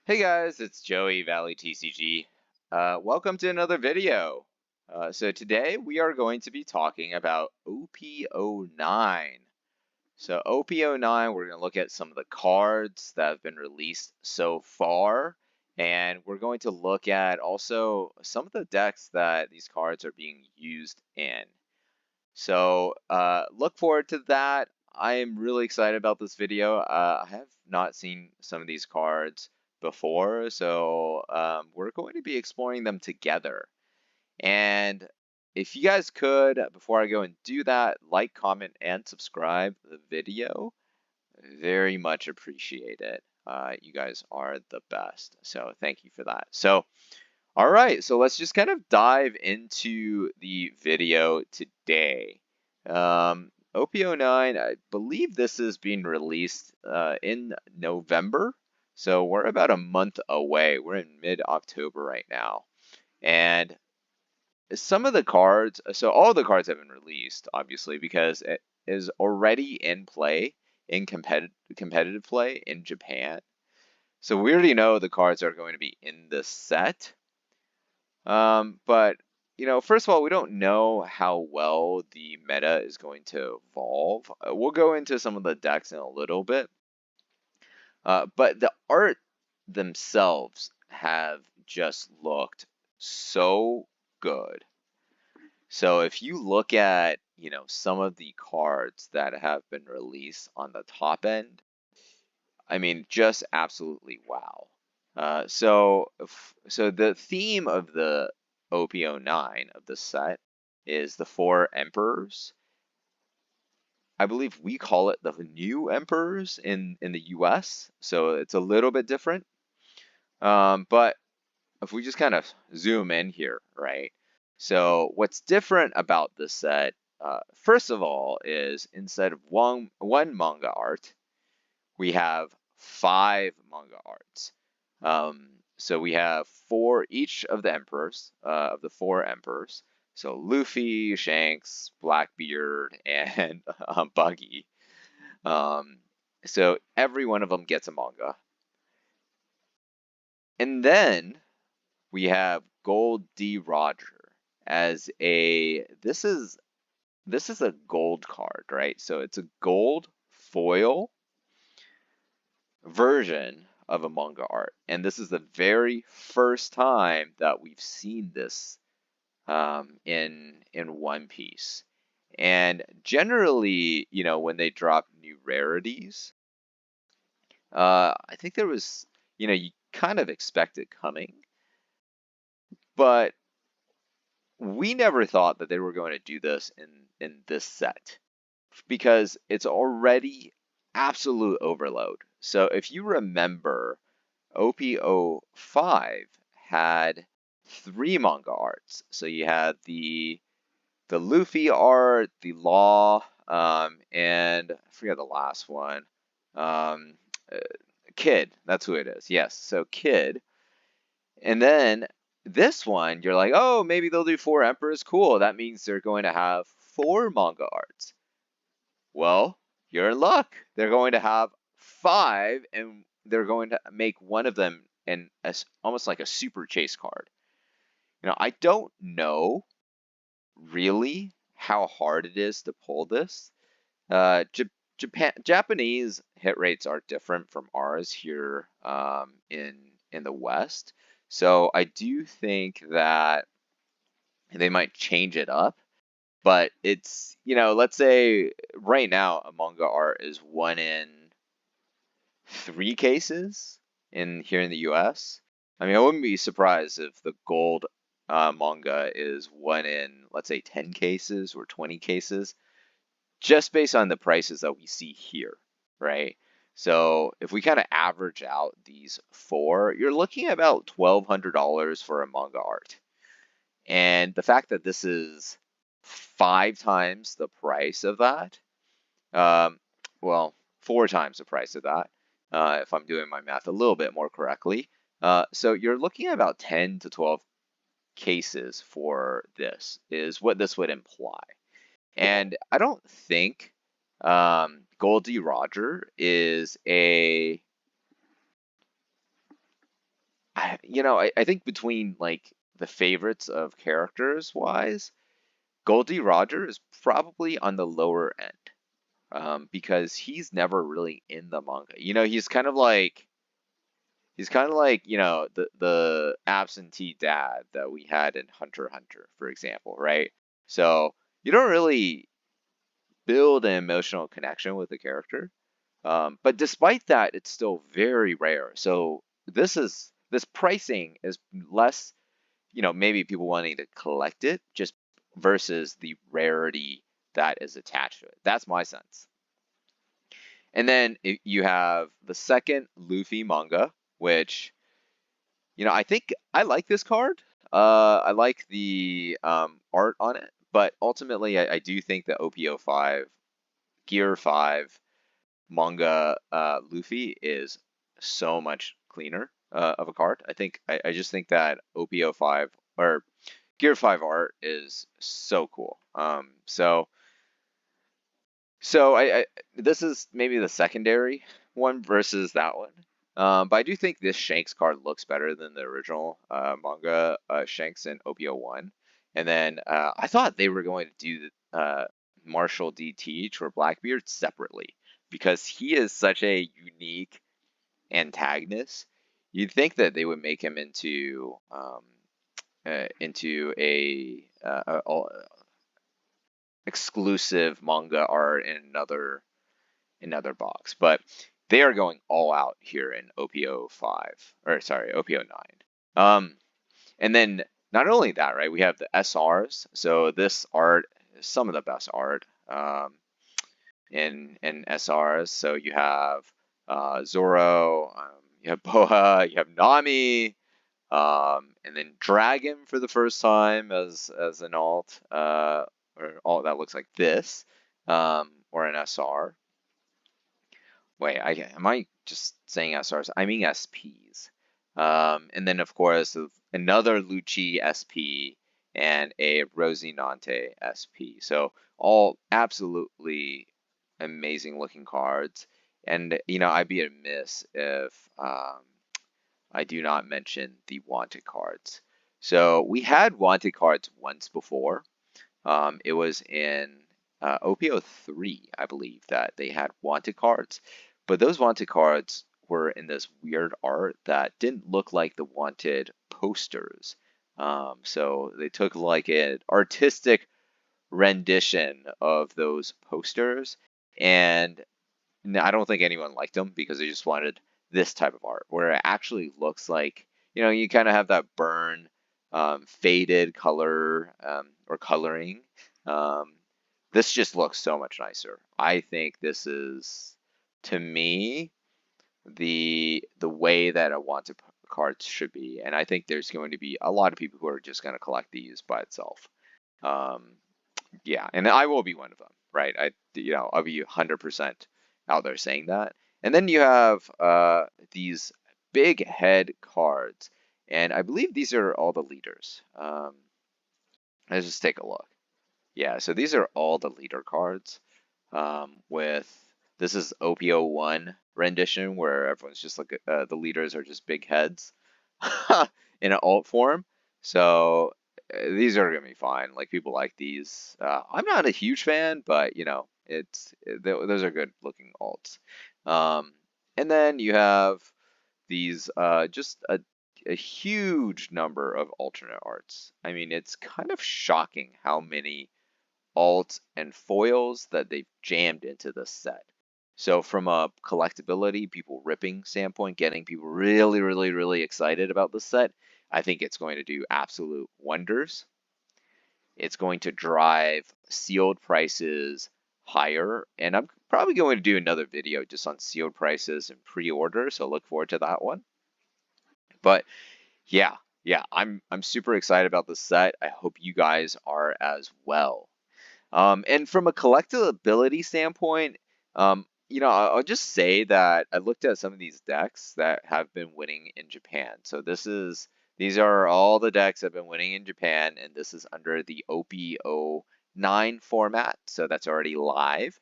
Hey guys, it's Joey Valley TCG. Welcome to another video. So today we are going to be talking about OP09. So OP09, we're going to look at some of the cards that have been released so far, and we're going to look at also some of the decks that these cards are being used in. So look forward to that. I am really excited about this video. I have not seen some of these cards before, so we're going to be exploring them together. And if you guys could, before I go and do that, like, comment, and subscribe to the video, very much appreciate it. You guys are the best, so thank you for that. So, all right, so let's just kind of dive into the video today. OP09, I believe this is being released in November, so we're about a month away. We're in mid-October right now. And some of the cards, so all the cards have been released, obviously, because it is already in play, in competitive play in Japan. So we already know the cards are going to be in the set. But first of all, we don't know how well the meta is going to evolve. We'll go into some of the decks in a little bit. But the art themselves have just looked so good. So if you look at, some of the cards that have been released on the top end, I mean, just absolutely wow. So the theme of the OP09 of the set is the four emperors. I believe we call it the new emperors in the US, so it's a little bit different. But if we just kind of zoom in here, right? So what's different about this set, first of all, is instead of one manga art, we have 5 manga arts. So we have 4 each of the emperors, of the 4 emperors. So Luffy, Shanks, Blackbeard, and Buggy. So every one of them gets a manga. And then we have Gold D. Roger as this is a gold card, right? So it's a gold foil version of a manga art, and this is the very first time that we've seen this in One Piece. And generally, when they drop new rarities, I think there was, you kind of expect it coming, but we never thought that they were going to do this in this set because it's already absolute overload. So if you remember, OP05 had 3 manga arts. So you had the Luffy art, the Law, and I forget the last one. Um, uh, Kid, that's who it is. Yes, so Kid. And then this one, you're like, oh, maybe they'll do 4 emperors. Cool. That means they're going to have 4 manga arts. Well, you're in luck. They're going to have 5, and they're going to make one of them almost like a super chase card. I don't know really how hard it is to pull this. Japanese hit rates are different from ours here in the West, so I do think that they might change it up. But it's, let's say right now a manga art is 1 in 3 cases here in the US. I mean, I wouldn't be surprised if the gold manga is 1 in, let's say, 10 cases or 20 cases, just based on the prices that we see here, right? So if we kind of average out these 4, you're looking at about $1,200 for a manga art. And the fact that this is 5 times the price of that, well, 4 times the price of that, if I'm doing my math a little bit more correctly. So you're looking at about 10 to 12 cases for this, is what this would imply. And I don't think Goldie Roger is a I think between like the favorites of characters wise, Goldie Roger is probably on the lower end. Because he's never really in the manga. He's kind of like the absentee dad that we had in Hunter x Hunter, for example, right? So you don't really build an emotional connection with the character. But despite that, it's still very rare. So this pricing is less, maybe people wanting to collect it just versus the rarity that is attached to it. That's my sense. And then you have the second Luffy manga, which, I think I like this card. I like the art on it, but ultimately I do think that OP05, Gear 5 manga Luffy is so much cleaner of a card. I just think that OP05 or Gear 5 art is so cool. So I this is maybe the secondary one versus that one. But I do think this Shanks card looks better than the original manga Shanks in OP01. And then I thought they were going to do Marshall D. Teach or Blackbeard separately because he is such a unique antagonist. You'd think that they would make him into a exclusive manga art in another box, but they are going all out here in OP05 or sorry OP09. And then not only that, right? We have the SRs. So this art is some of the best art in SRs. So you have Zoro, you have Boa, you have Nami, and then Dragon for the first time as an alt, or alt that looks like this, or an SR. Wait, am I just saying SRs? I mean SPs. And then of course another Lucci SP and a Rosinante SP. So all absolutely amazing looking cards. And I'd be amiss if I do not mention the wanted cards. So we had wanted cards once before. It was in OPO3, I believe, that they had wanted cards. But those wanted cards were in this weird art that didn't look like the wanted posters. So they took like an artistic rendition of those posters. And I don't think anyone liked them because they just wanted this type of art where it actually looks like, you kind of have that burn, faded color or coloring. Um, this just looks so much nicer. I think this is, to me, the way that a wanted cards should be, and I think there's going to be a lot of people who are just going to collect these by itself. Um, yeah, and I will be one of them, right? I'll be 100% out there saying that. And then you have these big head cards, and I believe these are all the leaders. Let's just take a look. Yeah, so these are all the leader cards. With this is OPO1 rendition where everyone's just like the leaders are just big heads in an alt form. So these are gonna be fine. Like people like these. I'm not a huge fan, but those are good looking alts. And then you have these just a huge number of alternate arts. I mean, it's kind of shocking how many alts and foils that they've jammed into this set. So from a collectability, people ripping standpoint, getting people really, really, really excited about this set, I think it's going to do absolute wonders. It's going to drive sealed prices higher, and I'm probably going to do another video just on sealed prices and pre-order, so look forward to that one. But yeah, I'm super excited about this set. I hope you guys are as well. And from a collectability standpoint, I'll just say that I looked at some of these decks that have been winning in Japan. So these are all the decks that have been winning in Japan, and this is under the OP09 format. So that's already live.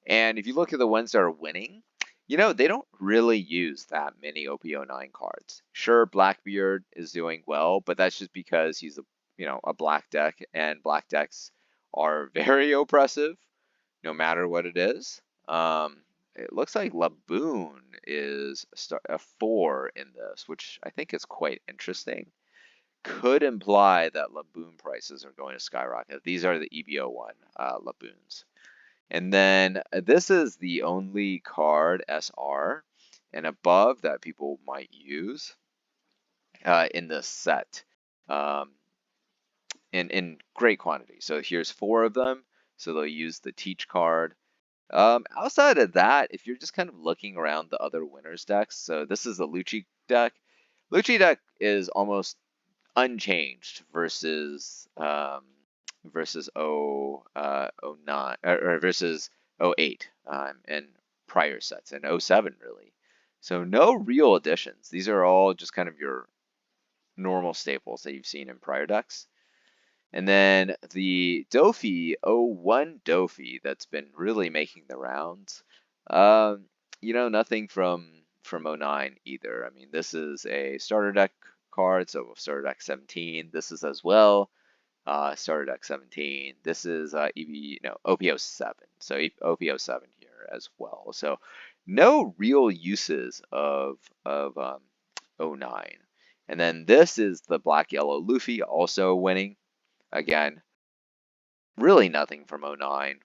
And if you look at the ones that are winning, You know, they don't really use that many OP09 cards. Sure, Blackbeard is doing well, but that's just because he's a black deck, and black decks are very oppressive, no matter what it is. It looks like Laboon is a 4 in this, which I think is quite interesting. Could imply that Laboon prices are going to skyrocket. These are the EBO1 Laboons. And then this is the only card SR and above that people might use in this set in great quantity. So here's 4 of them. So they'll use the Teach card. Outside of that, if you're just kind of looking around the other winners decks, so this is the Lucci deck. Lucci deck is almost unchanged versus versus 09 or versus 08 in prior sets and 07 really. So no real additions. These are all just kind of your normal staples that you've seen in prior decks. And then the Dofi 01 Dofi that's been really making the rounds. Nothing from 09 either. I mean, this is a starter deck card, so starter deck 17. This is as well. Starter deck 17. This is OP07. So OP07 here as well. So no real uses of 09. And then this is the black yellow Luffy also winning. Again, really nothing from 09.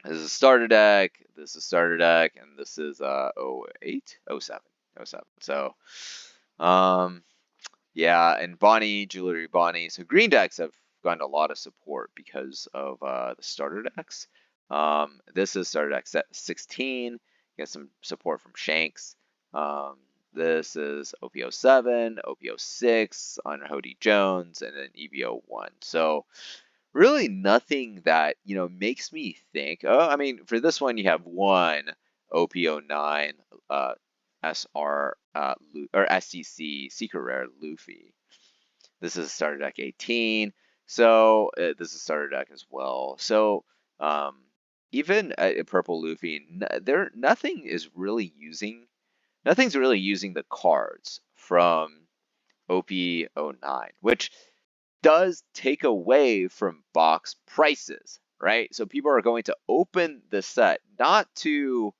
This is starter deck, this is starter deck, and this is 08, 07, 07. So, yeah, and Bonnie, Jewelry Bonnie. So green decks have gotten a lot of support because of the starter decks. This is starter deck set 16. You get some support from Shanks. This is OP07, OP06 on Hody Jones, and then EBO1. So really nothing that, makes me think. Oh, I mean, for this one, you have one OP09 SR or SCC Secret Rare Luffy. This is starter deck 18. So this is starter deck as well. So even a purple Luffy, nothing's really using the cards from OP09, which does take away from box prices, right? So people are going to open the set not to,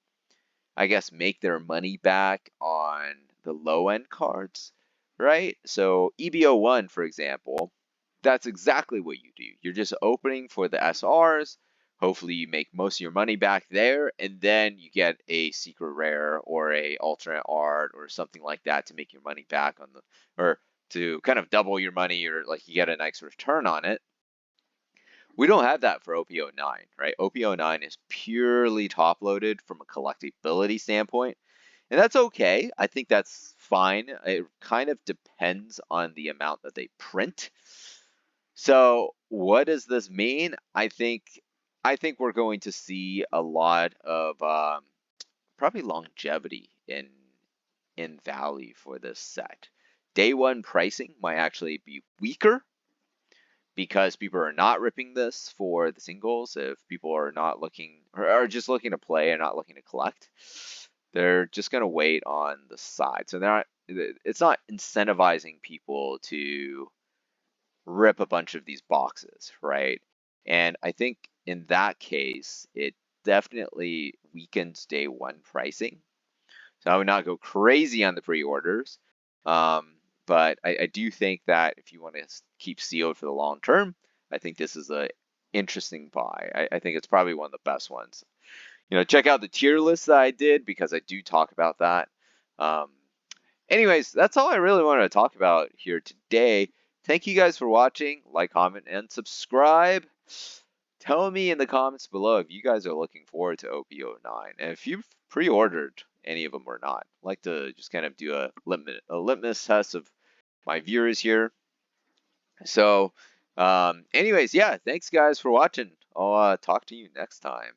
I guess, make their money back on the low end cards, right? So EBO1, for example, that's exactly what you do. You're just opening for the SRs. Hopefully you make most of your money back there, and then you get a secret rare or a alternate art or something like that to make your money back on or to kind of double your money, or like you get a nice return on it. We don't have that for OP09, right? OP09 is purely top loaded from a collectibility standpoint, and that's okay. I think that's fine. It kind of depends on the amount that they print. So what does this mean? I think we're going to see a lot of probably longevity in value for this set. Day one pricing might actually be weaker because people are not ripping this for the singles. If people are not looking or are just looking to play and not looking to collect, they're just going to wait on the side. So it's not incentivizing people to rip a bunch of these boxes, right? And I think in that case, it definitely weakens day one pricing. So I would not go crazy on the pre-orders. But I do think that if you want to keep sealed for the long term, I think this is an interesting buy. I think it's probably one of the best ones. Check out the tier list that I did because I do talk about that. Anyways, that's all I really wanted to talk about here today. Thank you guys for watching. Like, comment, and subscribe. Tell me in the comments below if you guys are looking forward to OP09 and if you've pre-ordered any of them or not. I'd like to just kind of do a litmus test of my viewers here. So anyways, yeah, thanks guys for watching. I'll talk to you next time.